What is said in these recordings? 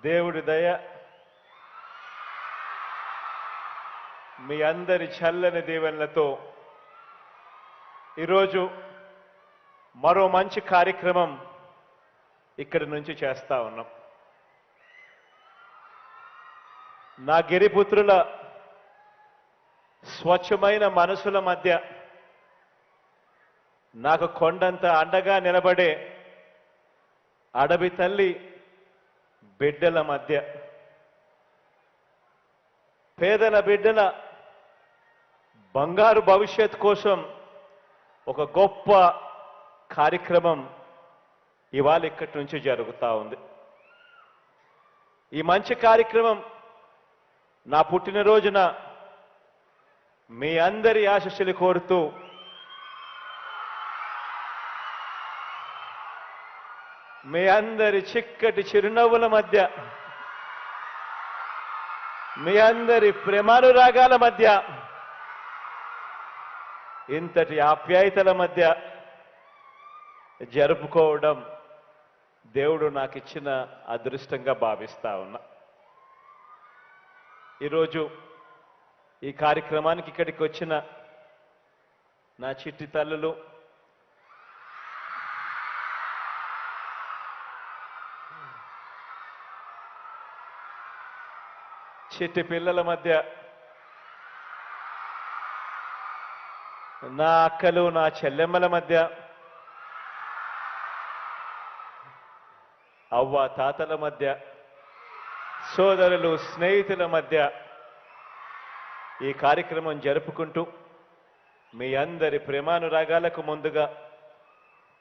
దేవుడి దయ మీ అందరి చల్లని దీవెనలతో ఈరోజు మరో మంచి కార్యక్రమం ఇక్కడి నుంచి చేస్తా ఉన్నాం. నా గిరిపుత్రుల స్వచ్ఛమైన మనసుల మధ్య నాకు కొండంత అండగా నిలబడే అడవి తల్లి బిడ్డల మధ్య పేదల బిడ్డల బంగారు భవిష్యత్ కోసం ఒక గొప్ప కార్యక్రమం ఇవాళ ఇక్కడి నుంచి జరుగుతూ ఉంది. ఈ మంచి కార్యక్రమం నా పుట్టినరోజున మీ అందరి ఆశీస్సులు కోరుతూ మీ అందరి చిక్కటి చిరునవ్వుల మధ్య మీ అందరి ప్రేమానురాగాల మధ్య ఇంతటి ఆప్యాయతల మధ్య జరుపుకోవడం దేవుడు నాకు ఇచ్చిన అదృష్టంగా భావిస్తా ఉన్నా. ఈరోజు ఈ కార్యక్రమానికి ఇక్కడికి వచ్చిన నా చిట్టి తల్లులు, చిట్టి పిల్లల మధ్య నా అక్కలు, నా చెల్లెమ్మల మధ్య, అవ్వ తాతల మధ్య, సోదరులు స్నేహితుల మధ్య ఈ కార్యక్రమం జరుపుకుంటూ మీ అందరి ప్రేమానురాగాలకు ముందుగా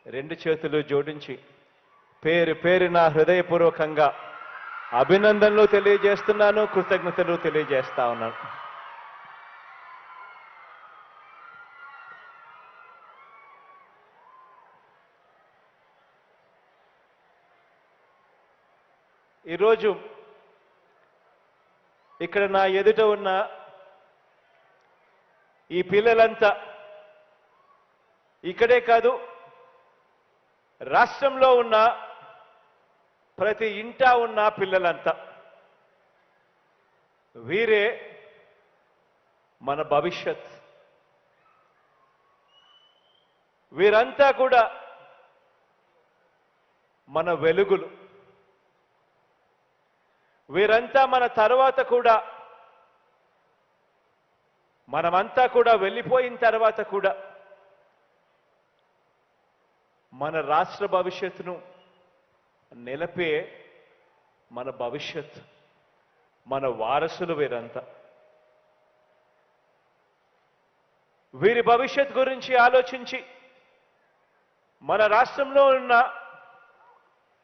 రెండు చేతులు జోడించి పేరు పేరున హృదయపూర్వకంగా అభినందనలు తెలియజేస్తున్నాను, కృతజ్ఞతలు తెలియజేస్తా ఉన్నాను. ఈరోజు ఇక్కడ నా ఎదుట ఉన్న ఈ పిల్లలంతా ఇక్కడే కాదు, రాష్ట్రంలో ఉన్న ప్రతి ఇంటా ఉన్న పిల్లలంతా వీరే మన భవిష్యత్. వీరంతా కూడా మన వెలుగులు. వీరంతా మన తర్వాత కూడా, మనమంతా కూడా వెళ్ళిపోయిన తర్వాత కూడా మన రాష్ట్ర భవిష్యత్తును నిలపే మన భవిష్యత్, మన వారసులు వీరంతా. వీరి భవిష్యత్ గురించి ఆలోచించి మన రాష్ట్రంలో ఉన్న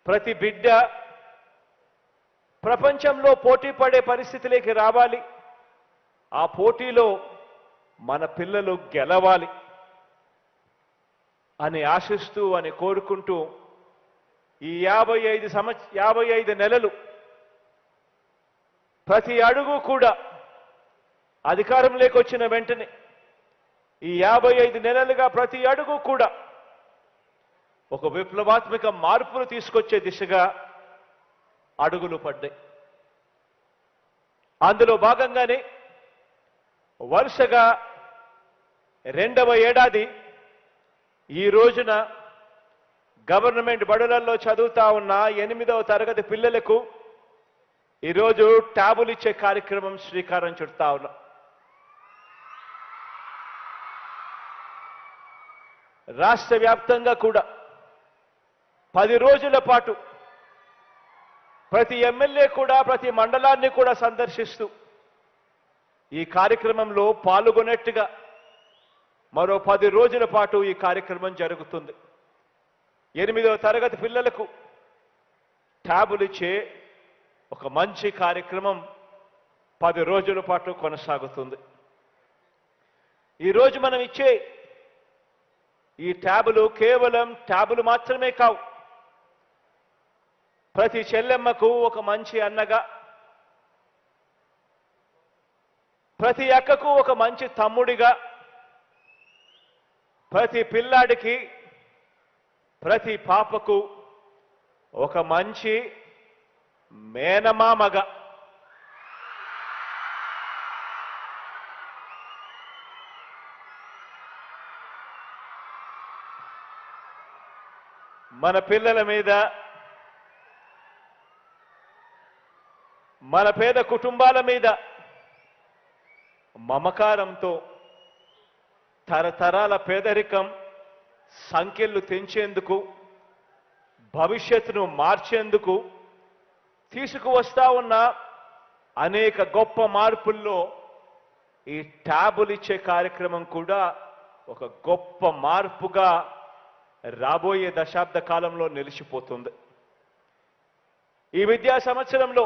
ప్రతి బిడ్డ ప్రపంచంలో పోటీ పడే పరిస్థితిలోకి రావాలి. ఆ పోటీలో మన పిల్లలు గెలవాలి అని ఆశిస్తూ, అని కోరుకుంటూ ఈ 55 నెలలు ప్రతి అడుగు కూడా అధికారంలోకి వచ్చిన వెంటనే ఈ 55 నెలలుగా ప్రతి అడుగు కూడా ఒక విప్లవాత్మక మార్పును తీసుకొచ్చే దిశగా అడుగులు పడ్డాయి. అందులో భాగంగానే వరుసగా రెండవ ఏడాది ఈ రోజున గవర్నమెంట్ బడులలో చదువుతా ఉన్న 8వ తరగతి పిల్లలకు ఈరోజు ట్యాబులు ఇచ్చే కార్యక్రమం శ్రీకారం చుడతా ఉన్నాం. రాష్ట్ర వ్యాప్తంగా కూడా 10 రోజుల పాటు ప్రతి ఎమ్మెల్యే కూడా ప్రతి మండలాన్ని కూడా సందర్శిస్తూ ఈ కార్యక్రమంలో పాల్గొనేట్టుగా మరో 10 రోజుల పాటు ఈ కార్యక్రమం జరుగుతుంది. 8వ తరగతి పిల్లలకు ట్యాబులు ఇచ్చే ఒక మంచి కార్యక్రమం 10 రోజుల పాటు కొనసాగుతుంది. ఈరోజు మనం ఇచ్చే ఈ ట్యాబులు కేవలం ట్యాబులు మాత్రమే కావు. ప్రతి చెల్లెమ్మకు ఒక మంచి అన్నగా, ప్రతి అక్కకు ఒక మంచి తమ్ముడిగా, ప్రతి పిల్లాడికి, ప్రతి పాపకు ఒక మంచి మేనమామగా మన పిల్లల మీద, మన పేద కుటుంబాల మీద మమకారంతో తరతరాల పేదరికం సంఖ్యలు తెంచేందుకు, భవిష్యత్తును మార్చేందుకు తీసుకువస్తా ఉన్న అనేక గొప్ప మార్పుల్లో ఈ ట్యాబులు ఇచ్చే కార్యక్రమం కూడా ఒక గొప్ప మార్పుగా రాబోయే దశాబ్ద కాలంలో నిలిచిపోతుంది. ఈ విద్యా సంవత్సరంలో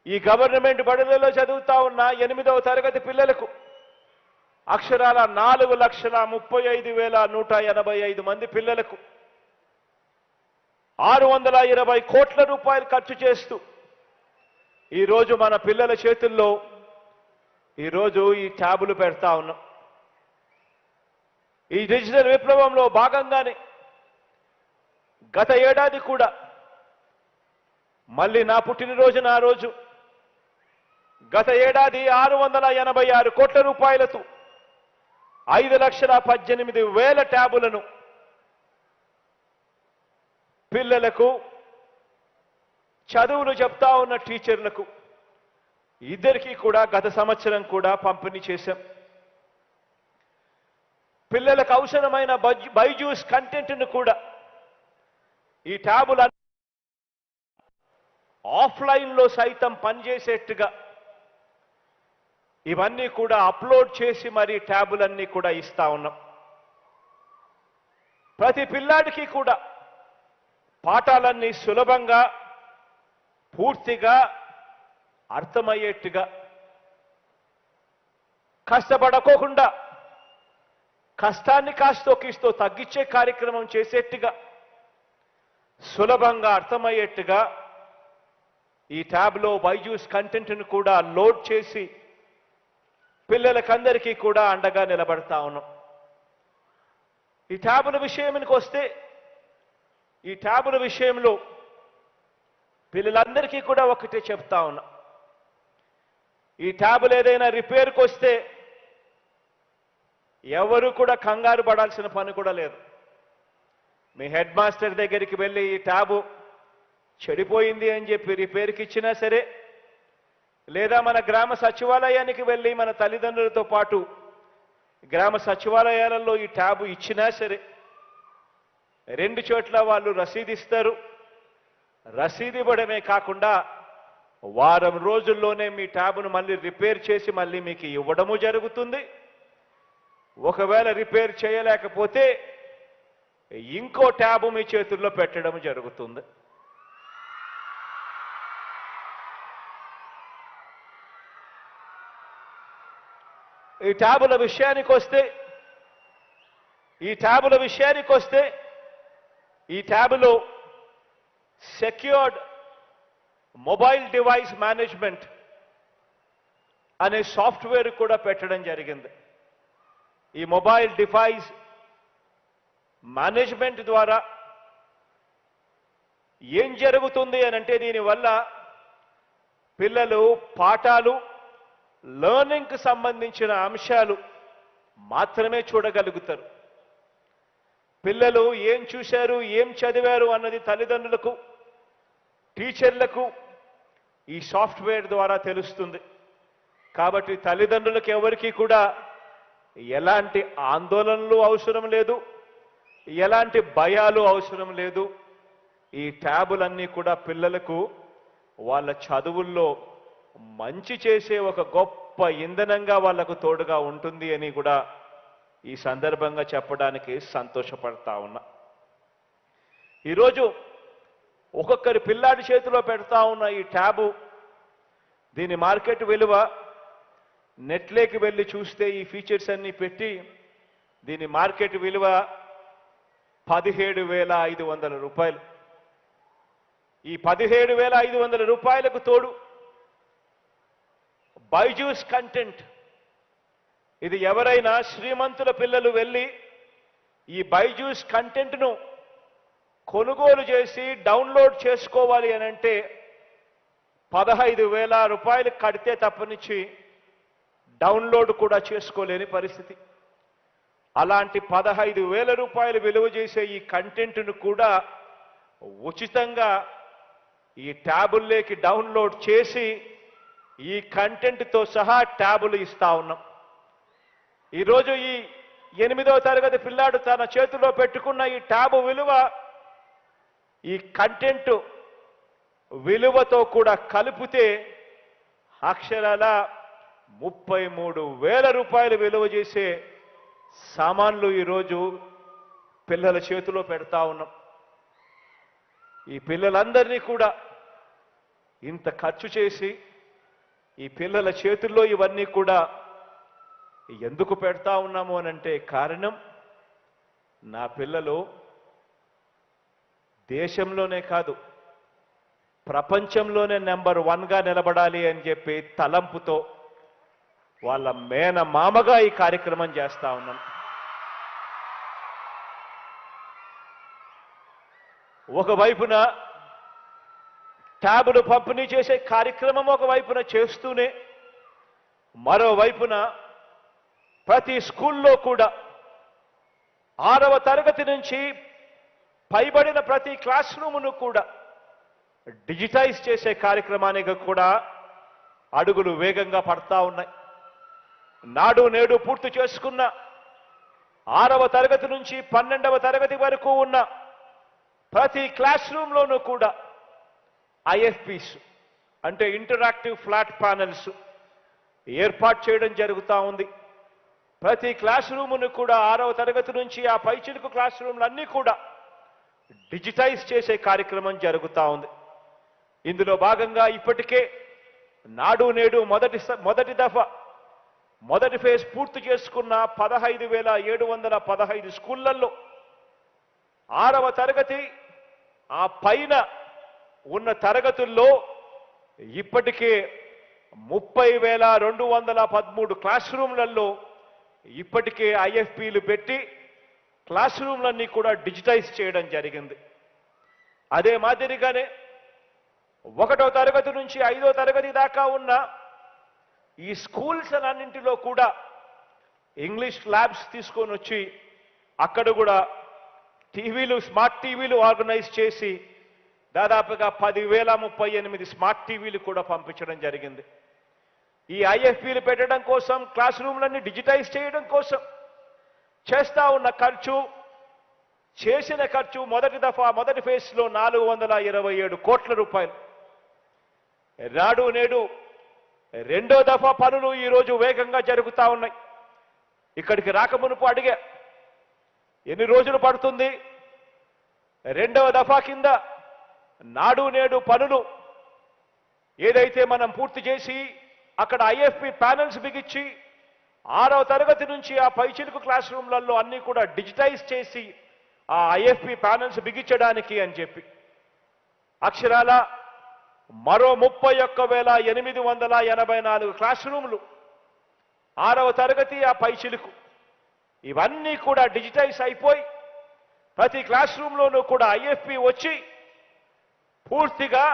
ఈ గవర్నమెంట్ బడులలో చదువుతా ఉన్న 8వ తరగతి పిల్లలకు అక్షరాల 4,35,185 మంది పిల్లలకు 620 కోట్ల రూపాయలు ఖర్చు చేస్తూ ఈరోజు మన పిల్లల చేతుల్లో ఈరోజు ఈ ట్యాబులు పెడతా ఉన్నాం. ఈ డిజిటల్ విప్లవంలో భాగంగానే గత ఏడాది కూడా మళ్ళీ నా పుట్టినరోజున ఆ రోజు గత ఏడాది 686 కోట్ల రూపాయలతో 5,18,000 ట్యాబులను పిల్లలకు, చదువులు చెప్తా ఉన్న టీచర్లకు ఇద్దరికీ కూడా గత సంవత్సరం కూడా పంపిణీ చేశాం. పిల్లలకు అవసరమైన బైజూస్ కంటెంట్ను కూడా ఈ ట్యాబులు ఆఫ్లైన్లో సైతం పనిచేసేట్టుగా ఇవన్నీ కూడా అప్లోడ్ చేసి మరి ట్యాబులన్నీ కూడా ఇస్తా ఉన్నాం. ప్రతి పిల్లాడికి కూడా పాఠాలన్నీ సులభంగా, పూర్తిగా అర్థమయ్యేట్టుగా, కష్టపడకోకుండా కష్టాన్ని కాస్తో కిస్తో తగ్గించే కార్యక్రమం చేసేట్టుగా, సులభంగా అర్థమయ్యేట్టుగా ఈ ట్యాబ్లో బైజూస్ కంటెంట్ను కూడా లోడ్ చేసి పిల్లలకందరికీ కూడా అండగా నిలబడతా ఉన్నాం. ఈ ట్యాబుల విషయానికి వస్తే, ఈ ట్యాబుల విషయంలో పిల్లలందరికీ కూడా ఒకటే చెప్తా ఉన్నా, ఈ ట్యాబులు ఏదైనా రిపేర్కి వస్తే ఎవరు కూడా కంగారు పడాల్సిన పని కూడా లేదు. మీ హెడ్ మాస్టర్ దగ్గరికి వెళ్ళి ఈ ట్యాబు చెడిపోయింది అని చెప్పి రిపేర్కి ఇచ్చినా సరే, లేదా మన గ్రామ సచివాలయానికి వెళ్ళి మన తల్లిదండ్రులతో పాటు గ్రామ సచివాలయాలలో ఈ ట్యాబు ఇచ్చినా సరే, 2 చోట్ల వాళ్ళు రసీదిస్తారు. రసీదు ఇవ్వడమే కాకుండా వారం రోజుల్లోనే మీ ట్యాబును మళ్ళీ రిపేర్ చేసి మళ్ళీ మీకు ఇవ్వడము జరుగుతుంది. ఒకవేళ రిపేర్ చేయలేకపోతే ఇంకో ట్యాబు మీ చేతుల్లో పెట్టడం జరుగుతుంది. ఈ ట్యాబుల విషయానికి వస్తే ఈ ట్యాబులో సెక్యూర్డ్ మొబైల్ డివైస్ మేనేజ్మెంట్ అనే సాఫ్ట్వేర్ కూడా పెట్టడం జరిగింది. ఈ మొబైల్ డివైస్ మేనేజ్మెంట్ ద్వారా ఏం జరుగుతుంది అని అంటే, దీనివల్ల పిల్లలు పాఠాలు, లెర్నింగ్కి సంబంధించిన అంశాలు మాత్రమే చూడగలుగుతారు. పిల్లలు ఏం చూశారు, ఏం చదివారు అన్నది తల్లిదండ్రులకు, టీచర్లకు ఈ సాఫ్ట్వేర్ ద్వారా తెలుస్తుంది. కాబట్టి తల్లిదండ్రులకు ఎవరికి కూడా ఎలాంటి ఆందోళనలు అవసరం లేదు, ఎలాంటి భయాలు అవసరం లేదు. ఈ ట్యాబులన్నీ కూడా పిల్లలకు వాళ్ళ చదువుల్లో మంచి చేసే ఒక గొప్ప ఇంధనంగా వాళ్లకు తోడుగా ఉంటుంది అని కూడా ఈ సందర్భంగా చెప్పడానికి సంతోషపడతా ఉన్నా. ఈరోజు ఒక్కొక్కరి పిల్లాడి చేతిలో పెడతా ఉన్న ఈ ట్యాబు, దీని మార్కెట్ విలువ నెట్లోకి వెళ్ళి చూస్తే ఈ ఫీచర్స్ అన్ని పెట్టి దీని మార్కెట్ విలువ 17,500 రూపాయలు. ఈ 17,500 రూపాయలకు తోడు బైజూస్ కంటెంట్, ఇది ఎవరైనా శ్రీమంతుల పిల్లలు వెళ్ళి ఈ బైజూస్ కంటెంట్ను కొనుగోలు చేసి డౌన్లోడ్ చేసుకోవాలి అని అంటే 15,000 రూపాయలు కడితే తప్పనిచ్చి డౌన్లోడ్ కూడా చేసుకోలేని పరిస్థితి. అలాంటి 15,000 రూపాయలు విలువ చేసే ఈ కంటెంట్ను కూడా ఉచితంగా ఈ ట్యాబుల్లోకి డౌన్లోడ్ చేసి ఈ కంటెంట్తో సహా ట్యాబులు ఇస్తా ఉన్నాం. ఈరోజు ఈ 8వ తరగతి పిల్లాడు తన చేతిలో పెట్టుకున్న ఈ ట్యాబు విలువ ఈ కంటెంట్ విలువతో కూడా కలిపితే అక్షరాల 33,000 రూపాయలు విలువ చేసే సామాన్లు ఈరోజు పిల్లల చేతిలో పెడతా ఉన్నాం. ఈ పిల్లలందరినీ కూడా ఇంత ఖర్చు చేసి ఈ పిల్లల చేతుల్లో ఇవన్నీ కూడా ఎందుకు పెడతా ఉన్నాము అనంటే కారణం, నా పిల్లలు దేశంలోనే కాదు ప్రపంచంలోనే నెంబర్ 1గా నిలబడాలి అని చెప్పి తలంపుతో వాళ్ళ మేనమామగా ఈ కార్యక్రమం చేస్తా ఉన్నాం. ఒకవైపున ట్యాబులు పంపిణీ చేసే కార్యక్రమం ఒకవైపున చేస్తూనే మరోవైపున ప్రతి స్కూల్లో కూడా 6వ తరగతి నుంచి పైబడిన ప్రతి క్లాస్ రూమును కూడా డిజిటైజ్ చేసే కార్యక్రమానికి కూడా అడుగులు వేగంగా పడతా ఉన్నాయి. నాడు నేడు పూర్తి చేసుకున్న 6వ తరగతి నుంచి 12వ తరగతి వరకు ఉన్న ప్రతి క్లాస్ రూమ్లోనూ కూడా ఐఎఫ్పీస్ అంటే ఇంటరాక్టివ్ ఫ్లాట్ ప్యానెల్స్ ఏర్పాటు చేయడం జరుగుతూ ఉంది. ప్రతి క్లాస్ రూమును కూడా 6వ తరగతి నుంచి ఆ పైచిలుకు క్లాస్ రూమ్లన్నీ కూడా డిజిటైజ్ చేసే కార్యక్రమం జరుగుతూ ఉంది. ఇందులో భాగంగా ఇప్పటికే నాడు నేడు మొదటి ఫేజ్ పూర్తి చేసుకున్న 15,715 స్కూళ్లలో 6వ తరగతి ఆ పైన ఉన్న తరగతుల్లో ఇప్పటికే 30,213 క్లాస్ రూమ్లలో ఇప్పటికే ఐఎఫ్పీలు పెట్టి క్లాస్ రూమ్లన్నీ కూడా డిజిటైజ్ చేయడం జరిగింది. అదే మాదిరిగానే 1వ తరగతి నుంచి 5వ తరగతి దాకా ఉన్న ఈ స్కూల్స్ అన్నింటిలో కూడా ఇంగ్లీష్ ల్యాబ్స్ తీసుకొని వచ్చి అక్కడ కూడా టీవీలు, స్మార్ట్ టీవీలు ఆర్గనైజ్ చేసి దాదాపుగా 10,038 స్మార్ట్ టీవీలు కూడా పంపించడం జరిగింది. ఈ ఐఎఫ్పీలు పెట్టడం కోసం, క్లాస్ రూమ్లన్నీ డిజిటైజ్ చేయడం కోసం చేస్తా ఉన్న ఖర్చు, చేసిన ఖర్చు మొదటి ఫేజ్లో 427 కోట్ల రూపాయలు. నాడు నేడు 2వ దఫా పనులు ఈరోజు వేగంగా జరుగుతూ ఉన్నాయి. ఇక్కడికి రాకమునుపు అడిగా, ఎన్ని రోజులు పడుతుంది? 2వ దఫా కింద నాడు నేడు పనులు ఏదైతే మనం పూర్తి చేసి అక్కడ ఐఎఫ్పి ప్యానెల్స్ బిగించి 6వ తరగతి నుంచి ఆ పైచిలుకు క్లాస్ రూమ్లలో అన్ని కూడా డిజిటైజ్ చేసి ఆ ఐఎఫ్పి ప్యానెల్స్ బిగించడానికి అని చెప్పి అక్షరాల మరో 31,884 క్లాస్ రూములు 6వ తరగతి ఆ పైచిలుకు ఇవన్నీ కూడా డిజిటైజ్ అయిపోయి ప్రతి క్లాస్ రూమ్లోనూ కూడా ఐఎఫ్పి వచ్చి పూర్తిగా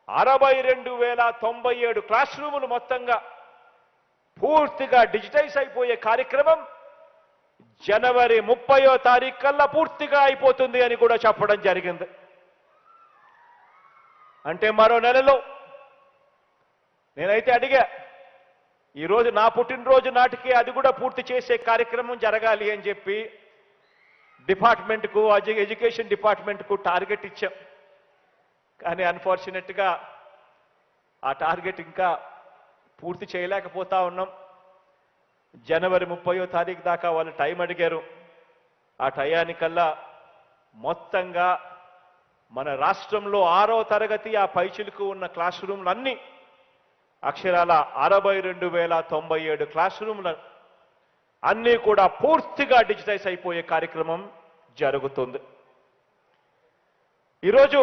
62,097 క్లాస్ రూములు మొత్తంగా పూర్తిగా డిజిటైజ్ అయిపోయే కార్యక్రమం జనవరి 30వ తారీఖు కల్లా పూర్తిగా అయిపోతుంది అని కూడా చెప్పడం జరిగింది. అంటే మరో నెలలో నేనైతే అడిగా, ఈరోజు నా పుట్టినరోజు నాటికి అది కూడా పూర్తి చేసే కార్యక్రమం జరగాలి అని చెప్పి డిపార్ట్మెంట్కు, ఎడ్యుకేషన్ డిపార్ట్మెంట్కు టార్గెట్ ఇచ్చాం. కానీ అన్ఫార్చునేట్గా ఆ టార్గెట్ ఇంకా పూర్తి చేయలేకపోతా ఉన్నాం. జనవరి 30వ తారీఖు దాకా వాళ్ళు టైం అడిగారు. ఆ టయానికల్లా మొత్తంగా మన రాష్ట్రంలో 6వ తరగతి ఆ పైచిలుకు ఉన్న క్లాస్ రూమ్లన్నీ అక్షరాల 62,097 క్లాస్ రూమ్ల అన్నీ కూడా పూర్తిగా డిజిటైజ్ అయిపోయే కార్యక్రమం జరుగుతుంది. ఈరోజు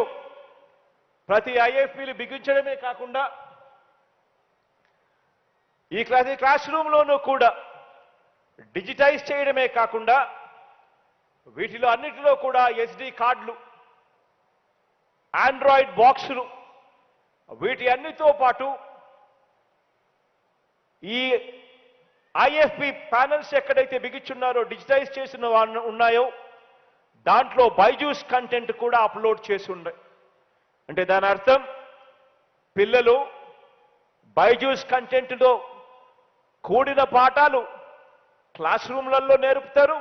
ప్రతి ఐఎఫ్పీలు బిగించడమే కాకుండా ఈ క్లాస్ రూమ్లోనూ కూడా డిజిటైజ్ చేయడమే కాకుండా వీటిలో అన్నిటిలో కూడా ఎస్డి కార్డులు ఆండ్రాయిడ్ బాక్సులు, వీటి అన్నితో పాటు ఈ ఐఎఫ్పి ప్యానల్స్ ఎక్కడైతే బిగించున్నారో, డిజిటైజ్ చేసిన ఉన్నాయో, దాంట్లో బైజూస్ కంటెంట్ కూడా అప్లోడ్ చేసి ఉండే. అంటే దాని అర్థం పిల్లలు బైజూస్ కంటెంట్లో కూడిన పాఠాలు క్లాస్ రూమ్లలో నేర్పుతారు.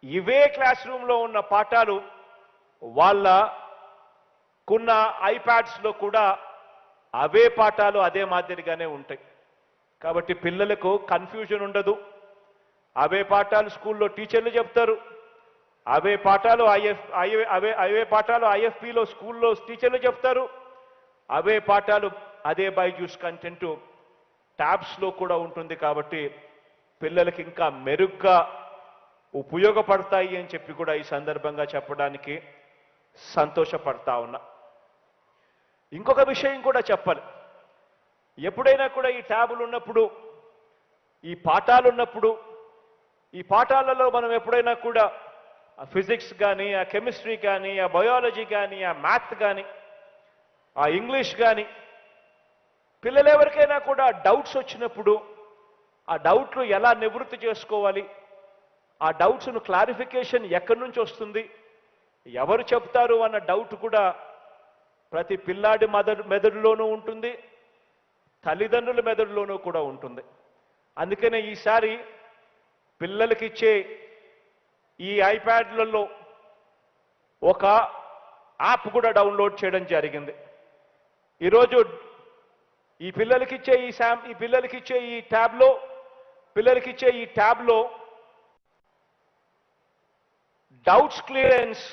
ఇవే క్లాస్ రూమ్లో ఉన్న పాఠాలు వాళ్ళకున్న ఐప్యాడ్స్లో కూడా అవే పాఠాలు అదే మాదిరిగానే ఉంటాయి. కాబట్టి పిల్లలకు కన్ఫ్యూజన్ ఉండదు. అవే పాఠాలు స్కూల్లో టీచర్లు చెప్తారు, అవే పాఠాలు ఐఎఫ్పిలో స్కూల్లో టీచర్లు చెప్తారు, అవే పాఠాలు అదే బైజూస్ కంటెంట్ ట్యాబ్స్లో కూడా ఉంటుంది. కాబట్టి పిల్లలకి ఇంకా మెరుగ్గా ఉపయోగపడతాయి అని చెప్పి కూడా ఈ సందర్భంగా చెప్పడానికి సంతోషపడతా ఉన్నా. ఇంకొక విషయం కూడా చెప్పాలి. ఎప్పుడైనా కూడా ఈ ట్యాబులు ఉన్నప్పుడు, ఈ పాఠాలు ఉన్నప్పుడు, ఈ పాఠాలలో మనం ఎప్పుడైనా కూడా ఆ ఫిజిక్స్ కానీ, ఆ కెమిస్ట్రీ కానీ, ఆ బయాలజీ కానీ, ఆ మ్యాథ్ కానీ, ఆ ఇంగ్లీష్ కానీ, పిల్లలు ఎవరికైనా కూడా డౌట్స్ వచ్చినప్పుడు ఆ డౌట్లు ఎలా నివృత్తి చేసుకోవాలి, ఆ డౌట్స్ను క్లారిఫికేషన్ ఎక్కడి నుంచి వస్తుంది, ఎవరు చెప్తారు అన్న డౌట్ కూడా ప్రతి పిల్లాడి మెదడులోనూ ఉంటుంది, తల్లిదండ్రుల మెదడులోనూ కూడా ఉంటుంది. అందుకనే ఈసారి పిల్లలకిచ్చే ఈ ఐప్యాడ్లలో ఒక యాప్ కూడా డౌన్లోడ్ చేయడం జరిగింది. ఈరోజు ఈ పిల్లలకిచ్చే ఈ ట్యాబ్లో డౌట్స్ క్లియరెన్స్